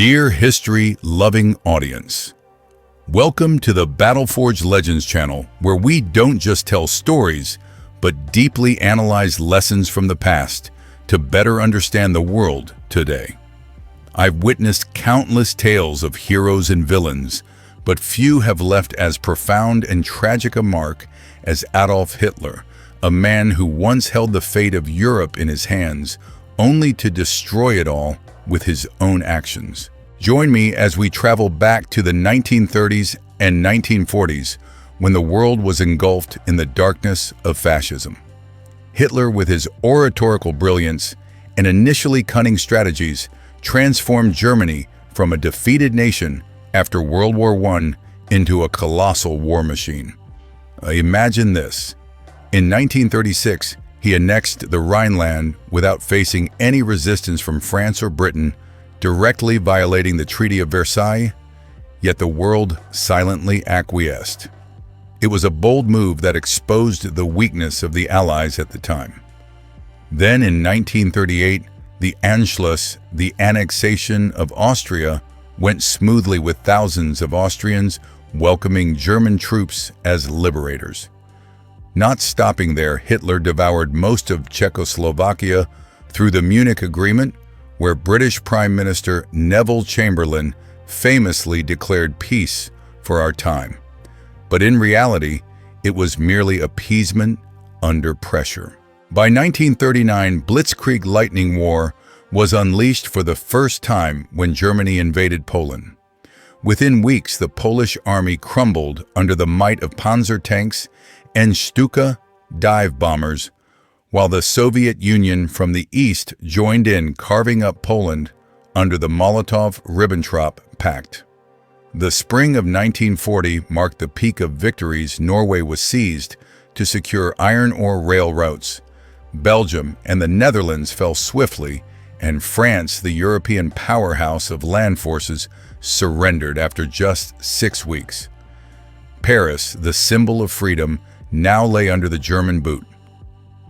Dear history-loving audience, welcome to the Battleforge Legends channel, where we don't just tell stories, but deeply analyze lessons from the past to better understand the world today. I've witnessed countless tales of heroes and villains, but few have left as profound and tragic a mark as Adolf Hitler, a man who once held the fate of Europe in his hands, only to destroy it all with his own actions. Join me as we travel back to the 1930s and 1940s, when the world was engulfed in the darkness of fascism. Hitler, with his oratorical brilliance and initially cunning strategies, transformed Germany from a defeated nation after World War I into a colossal war machine. Imagine this. In 1936, he annexed the Rhineland without facing any resistance from France or Britain, directly violating the Treaty of Versailles, yet the world silently acquiesced. It was a bold move that exposed the weakness of the Allies at the time. Then in 1938, the Anschluss, the annexation of Austria, went smoothly, with thousands of Austrians welcoming German troops as liberators. Not stopping there, Hitler devoured most of Czechoslovakia through the Munich Agreement, where British Prime Minister Neville Chamberlain famously declared peace for our time. But in reality, it was merely appeasement under pressure. By 1939, Blitzkrieg Lightning War was unleashed for the first time when Germany invaded Poland. Within weeks, the Polish army crumbled under the might of Panzer tanks and Stuka dive bombers, while the Soviet Union from the east joined in, carving up Poland under the Molotov-Ribbentrop Pact. The spring of 1940 marked the peak of victories. Norway was seized to secure iron ore rail routes. Belgium and the Netherlands fell swiftly, and France, the European powerhouse of land forces, surrendered after just 6 weeks. Paris, the symbol of freedom, now lay under the German boot.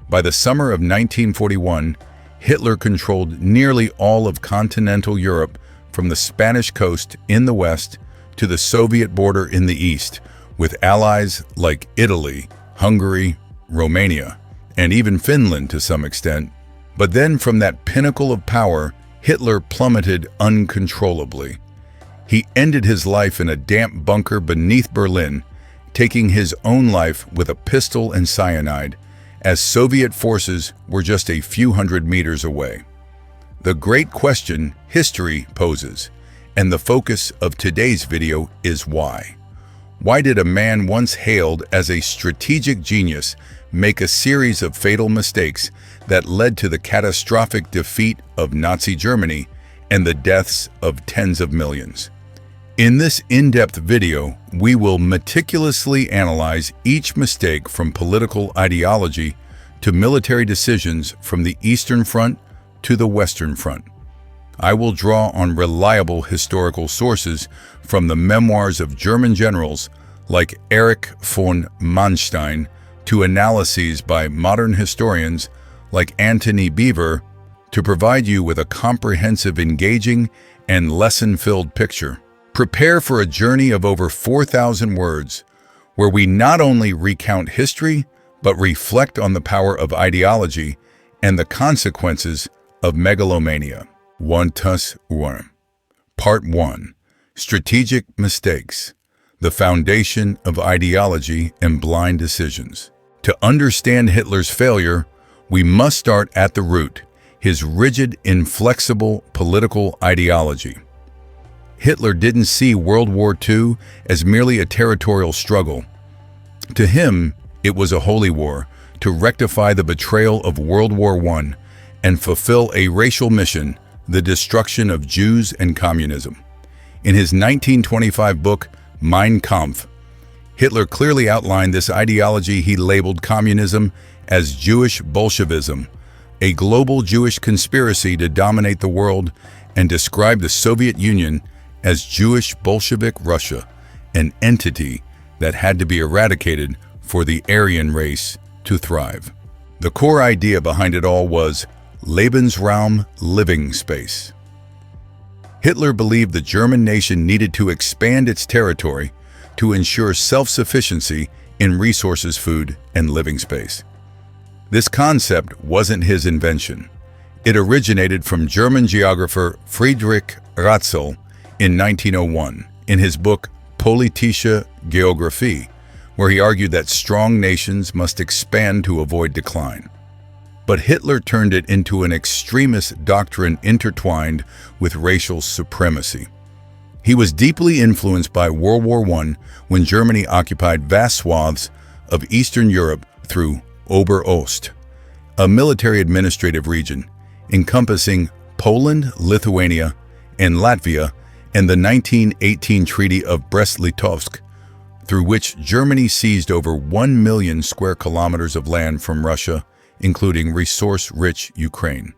By the summer of 1941, Hitler controlled nearly all of continental Europe, from the Spanish coast in the west to the Soviet border in the east, with allies like Italy, Hungary, Romania, and even Finland to some extent. But then, from that pinnacle of power, Hitler plummeted uncontrollably. He ended his life in a damp bunker beneath Berlin, taking his own life with a pistol and cyanide, as Soviet forces were just a few hundred meters away. The great question history poses, and the focus of today's video, is why. Why did a man once hailed as a strategic genius make a series of fatal mistakes that led to the catastrophic defeat of Nazi Germany and the deaths of tens of millions? In this in-depth video, we will meticulously analyze each mistake, from political ideology to military decisions, from the Eastern Front to the Western Front. I will draw on reliable historical sources, from the memoirs of German generals like Erich von Manstein to analyses by modern historians like Antony Beevor, to provide you with a comprehensive, engaging, and lesson-filled picture. Prepare for a journey of over 4,000 words, where we not only recount history, but reflect on the power of ideology and the consequences of megalomania. 1+1. Part 1. Strategic Mistakes. The Foundation of Ideology and Blind Decisions. To understand Hitler's failure, we must start at the root: his rigid, inflexible political ideology. Hitler didn't see World War II as merely a territorial struggle. To him, it was a holy war to rectify the betrayal of World War I and fulfill a racial mission: the destruction of Jews and communism. In his 1925 book, Mein Kampf, Hitler clearly outlined this ideology. He labeled communism as Jewish Bolshevism, a global Jewish conspiracy to dominate the world, and described the Soviet Union as Jewish Bolshevik Russia, an entity that had to be eradicated for the Aryan race to thrive. The core idea behind it all was Lebensraum, living space. Hitler believed the German nation needed to expand its territory to ensure self-sufficiency in resources, food, and living space. This concept wasn't his invention. It originated from German geographer Friedrich Ratzel in 1901 in his book Politische Geographie, where he argued that strong nations must expand to avoid decline. But Hitler turned it into an extremist doctrine intertwined with racial supremacy. He was deeply influenced by World War I when Germany occupied vast swaths of Eastern Europe through Ober-Ost, a military administrative region encompassing Poland, Lithuania, and Latvia, and the 1918 Treaty of Brest-Litovsk, through which Germany seized over 1 million square kilometers of land from Russia, including resource-rich Ukraine.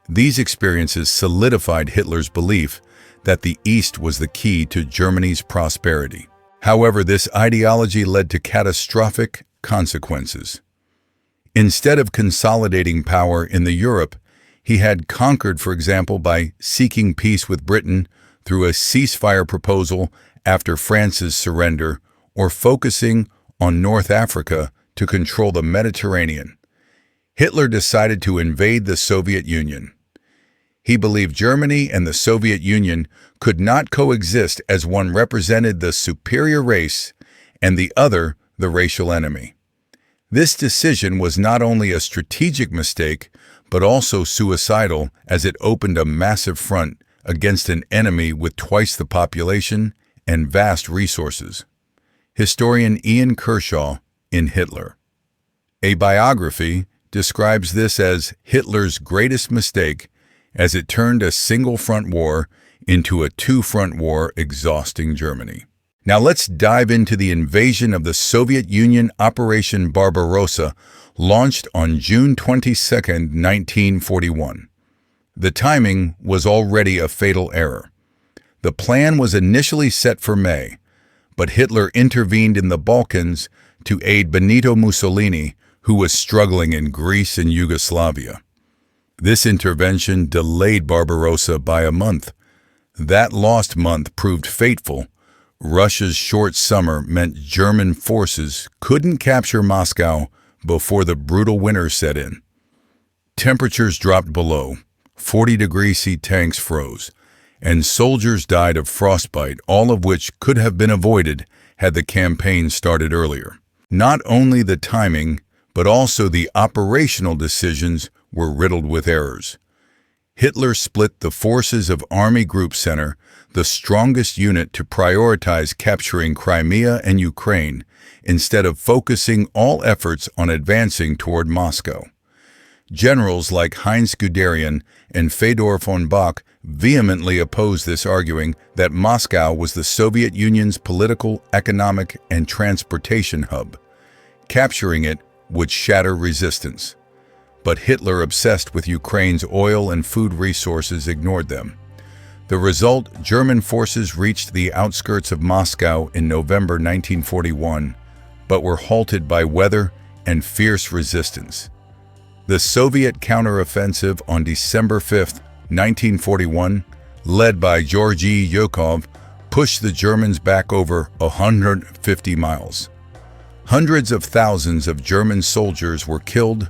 These experiences solidified Hitler's belief that the East was the key to Germany's prosperity. However, this ideology led to catastrophic consequences. Instead of consolidating power in the Europe he had conquered, for example, by seeking peace with Britain through a ceasefire proposal after France's surrender, or focusing on North Africa to control the Mediterranean, Hitler decided to invade the Soviet Union. He believed Germany and the Soviet Union could not coexist, as one represented the superior race and the other the racial enemy. This decision was not only a strategic mistake, but also suicidal, as it opened a massive front against an enemy with twice the population and vast resources. Historian Ian Kershaw in Hitler. A biography describes this as Hitler's greatest mistake, as it turned a single-front war into a two-front war, exhausting Germany. Now let's dive into the invasion of the Soviet Union. Operation Barbarossa launched on June 22, 1941. The timing was already a fatal error. The plan was initially set for May, but Hitler intervened in the Balkans to aid Benito Mussolini, who was struggling in Greece and Yugoslavia. This intervention delayed Barbarossa by a month. That lost month proved fateful. Russia's short summer meant German forces couldn't capture Moscow before the brutal winter set in. Temperatures dropped below 40 degrees C. Tanks froze, and soldiers died of frostbite, all of which could have been avoided had the campaign started earlier. Not only the timing, but also the operational decisions were riddled with errors. Hitler split the forces of Army Group Center, the strongest unit, to prioritize capturing Crimea and Ukraine, instead of focusing all efforts on advancing toward Moscow. Generals like Heinz Guderian and Fedor von Bock vehemently opposed this, arguing that Moscow was the Soviet Union's political, economic, and transportation hub. Capturing it would shatter resistance. But Hitler, obsessed with Ukraine's oil and food resources, ignored them. The result: German forces reached the outskirts of Moscow in November 1941, but were halted by weather and fierce resistance. The Soviet counteroffensive on December 5, 1941, led by Georgy Zhukov, pushed the Germans back over 150 miles. Hundreds of thousands of German soldiers were killed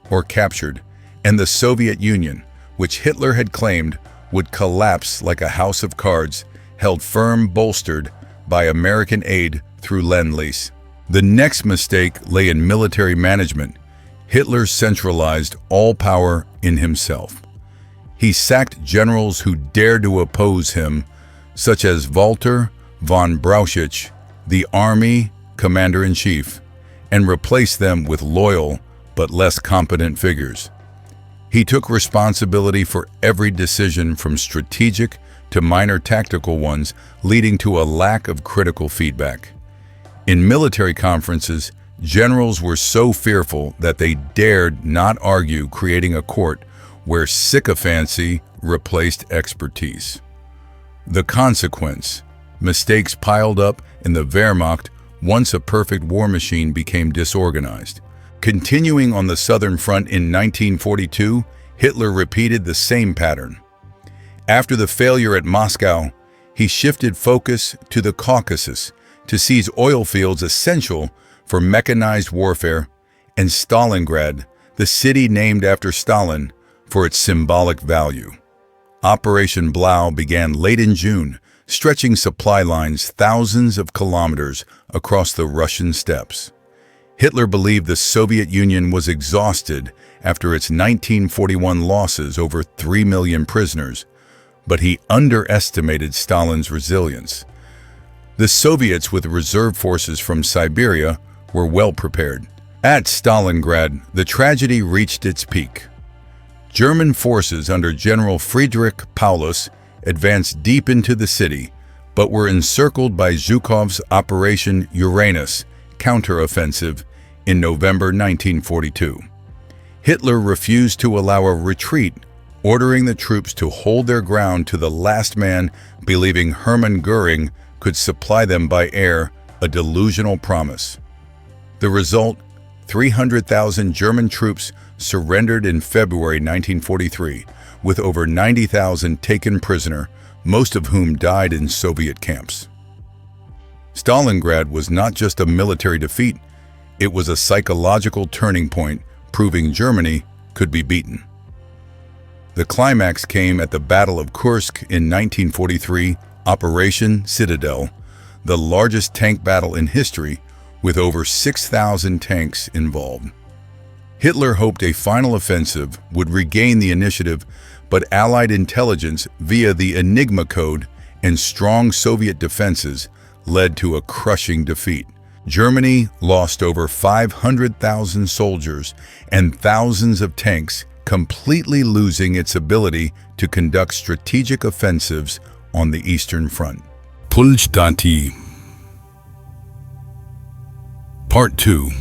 or captured, and the Soviet Union, which Hitler had claimed would collapse like a house of cards, held firm, bolstered by American aid through Lend-Lease. The next mistake lay in military management. Hitler centralized all power in himself. He sacked generals who dared to oppose him, such as Walter von Brauchitsch, the army commander-in-chief, and replaced them with loyal but less competent figures. He took responsibility for every decision, from strategic to minor tactical ones, leading to a lack of critical feedback. In military conferences, generals were so fearful that they dared not argue, creating a court where sycophancy replaced expertise. The consequence: mistakes piled up, and the Wehrmacht, once a perfect war machine, became disorganized. Continuing on the Southern Front in 1942, Hitler repeated the same pattern. After the failure at Moscow, he shifted focus to the Caucasus to seize oil fields essential for mechanized warfare, and Stalingrad, the city named after Stalin, for its symbolic value. Operation Blau began late in June, stretching supply lines thousands of kilometers across the Russian steppes. Hitler believed the Soviet Union was exhausted after its 1941 losses over 3 million prisoners, but he underestimated Stalin's resilience. The Soviets, with reserve forces from Siberia, were well prepared. At Stalingrad, the tragedy reached its peak. German forces under General Friedrich Paulus advanced deep into the city, but were encircled by Zhukov's Operation Uranus counteroffensive in November 1942. Hitler refused to allow a retreat, ordering the troops to hold their ground to the last man, believing Hermann Göring could supply them by air, a delusional promise. The result, 300,000 German troops surrendered in February 1943, with over 90,000 taken prisoner, most of whom died in Soviet camps. Stalingrad was not just a military defeat, it was a psychological turning point, proving Germany could be beaten. The climax came at the Battle of Kursk in 1943, Operation Citadel, the largest tank battle in history, with over 6,000 tanks involved. Hitler hoped a final offensive would regain the initiative, but Allied intelligence via the Enigma Code and strong Soviet defenses led to a crushing defeat. Germany lost over 500,000 soldiers and thousands of tanks, completely losing its ability to conduct strategic offensives on the Eastern Front. Puljtati. Part 2.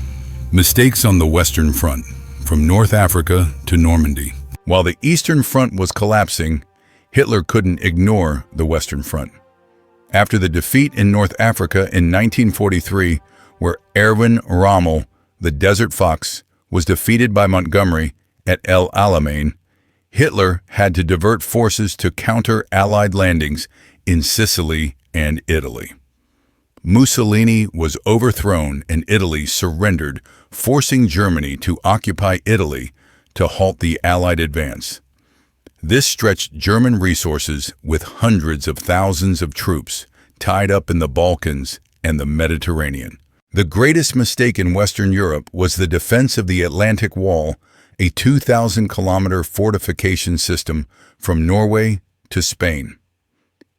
Mistakes on the Western Front, from North Africa to Normandy. While the Eastern Front was collapsing, Hitler couldn't ignore the Western Front. After the defeat in North Africa in 1943, where Erwin Rommel, the Desert Fox, was defeated by Montgomery at El Alamein, Hitler had to divert forces to counter Allied landings in Sicily and Italy. Mussolini was overthrown and Italy surrendered, forcing Germany to occupy Italy to halt the Allied advance. This stretched German resources with hundreds of thousands of troops tied up in the Balkans and the Mediterranean. The greatest mistake in Western Europe was the defense of the Atlantic Wall, a 2,000-kilometer fortification system from Norway to Spain.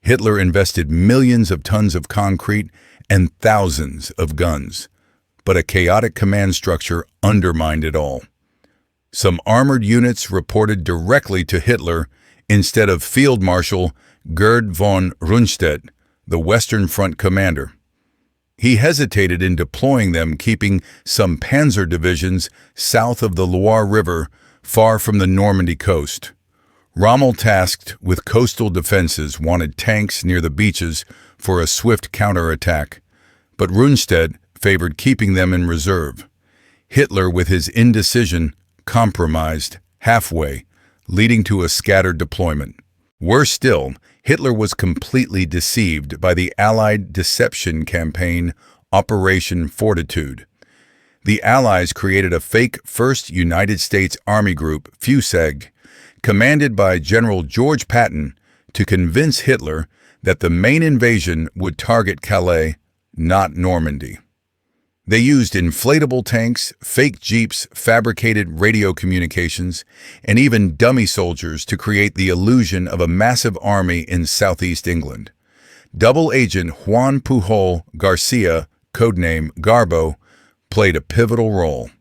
Hitler invested millions of tons of concrete and thousands of guns, but a chaotic command structure undermined it all. Some armored units reported directly to Hitler instead of Field Marshal Gerd von Rundstedt, the Western Front commander. He hesitated in deploying them, keeping some panzer divisions south of the Loire River, far from the Normandy coast. Rommel, tasked with coastal defenses, wanted tanks near the beaches for a swift counterattack, but Rundstedt favored keeping them in reserve. Hitler, with his indecision, compromised halfway, leading to a scattered deployment. Worse still, Hitler was completely deceived by the Allied deception campaign Operation Fortitude. The Allies created a fake First United States Army Group, FUSEG, commanded by General George Patton, to convince Hitler that the main invasion would target Calais, not Normandy. They used inflatable tanks, fake jeeps, fabricated radio communications, and even dummy soldiers to create the illusion of a massive army in southeast England. Double agent Juan Pujol Garcia, codename Garbo, played a pivotal role.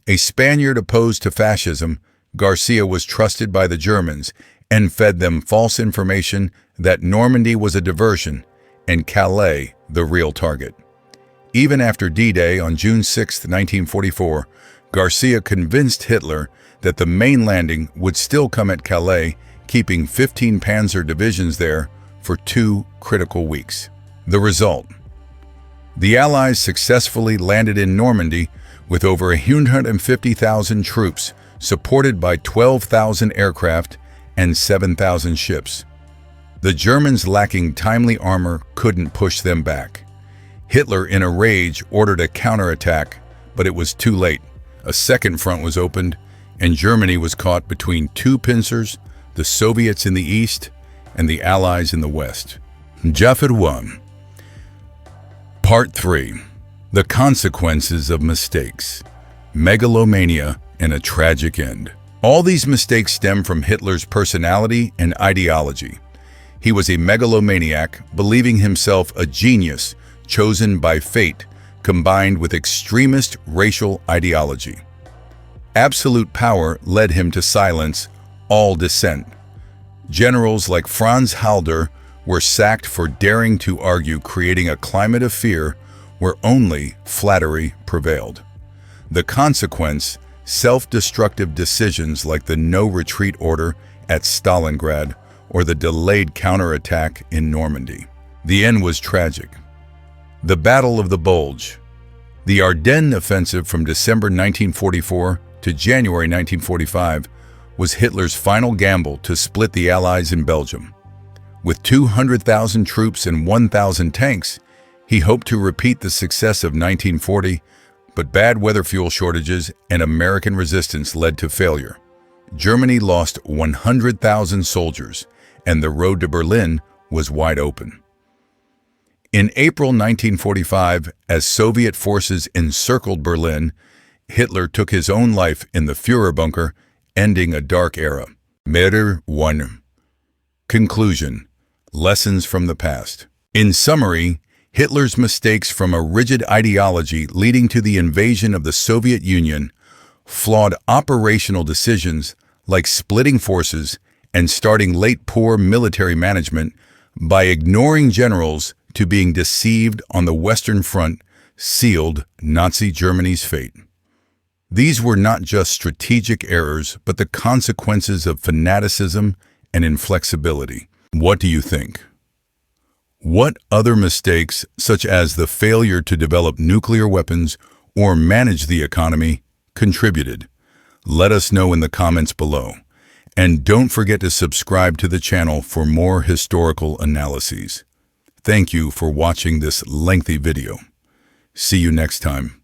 A Spaniard opposed to fascism, Garcia was trusted by the Germans and fed them false information that Normandy was a diversion and Calais the real target. Even after D-Day on June 6, 1944, Garcia convinced Hitler that the main landing would still come at Calais, keeping 15 panzer divisions there for 2 critical weeks. The result: the Allies successfully landed in Normandy with over 150,000 troops, supported by 12,000 aircraft and 7,000 ships. The Germans, lacking timely armor, couldn't push them back. Hitler, in a rage, ordered a counterattack, but it was too late. A second front was opened, and Germany was caught between two pincers, the Soviets in the east and the Allies in the west. Chapter 1. Part 3. The consequences of mistakes. Megalomania and a tragic end. All these mistakes stem from Hitler's personality and ideology. He was a megalomaniac, believing himself a genius chosen by fate, combined with extremist racial ideology. Absolute power led him to silence all dissent. Generals like Franz Halder were sacked for daring to argue, creating a climate of fear where only flattery prevailed. The consequence: self-destructive decisions like the no-retreat order at Stalingrad or the delayed counterattack in Normandy. The end was tragic. The Battle of the Bulge. The Ardennes offensive from December 1944 to January 1945 was Hitler's final gamble to split the Allies in Belgium. With 200,000 troops and 1,000 tanks, he hoped to repeat the success of 1940, but bad weather, fuel shortages, and American resistance led to failure. Germany lost 100,000 soldiers, and the road to Berlin was wide open. In April 1945, as Soviet forces encircled Berlin, Hitler took his own life in the Führer bunker, ending a dark era. Murder 1. Conclusion. Lessons from the past. In summary, Hitler's mistakes from a rigid ideology leading to the invasion of the Soviet Union, flawed operational decisions like splitting forces and starting late poor military management by ignoring generals, to being deceived on the Western Front, sealed Nazi Germany's fate. These were not just strategic errors, but the consequences of fanaticism and inflexibility. What do you think? What other mistakes, such as the failure to develop nuclear weapons or manage the economy, contributed? Let us know in the comments below. And don't forget to subscribe to the channel for more historical analyses. Thank you for watching this lengthy video. See you next time.